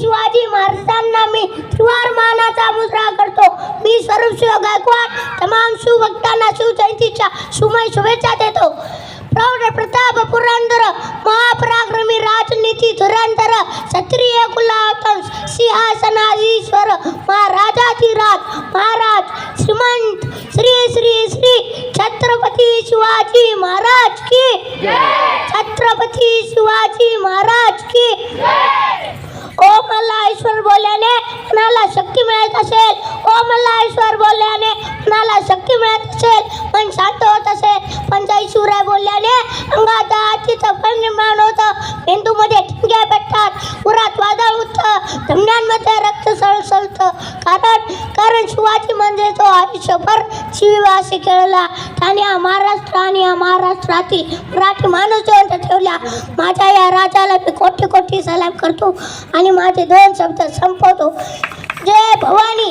शिवाजी महाराजांना मी त्रिवार मानाचा मुजरा करतो. मी सर्व शिव गायकवाड तमाम शिवभक्तांना शिवजयंतीच्या शुभेच्छा देतो. प्रौढ प्रताप पुरंदर महापराक्रमी राजनीती धुरंधर क्षत्रिय कुलावतंस सिंहासनाधीश्वर महाराजाधिराज महाराज श्रीमंत श्री श्री श्री छत्रपती शिवाजी महाराज की छत्रपती शिवाजी महाराज की. ओम अल्लाह ईश्वर बोलल्याने मनाला शक्ती मिळत असेल. ओम अल्लाह ईश्वर बोलल्याने मनाला शक्ती मिळत असेल, मन शांत होत असेल. पण जय शिवराय बोलल्याने अंगात आतीचं फळ निर्माण होतं, मेंदूमध्ये ठिणग्या पेटतात, उरात वादळ उठतं, धमन्यांमध्ये रक्त सळसळतं. कारण शिवाजी म्हणजे तो आयुष्यभर शिववासी खेळला. त्याने हा महाराष्ट्र आणि या महाराष्ट्रातील मराठी माणूस जिवंत ठेवला. माझ्या या राजाला मी कोटी कोटी सलाम करतो आणि माझे दोन शब्द संपवतो. जय भवानी.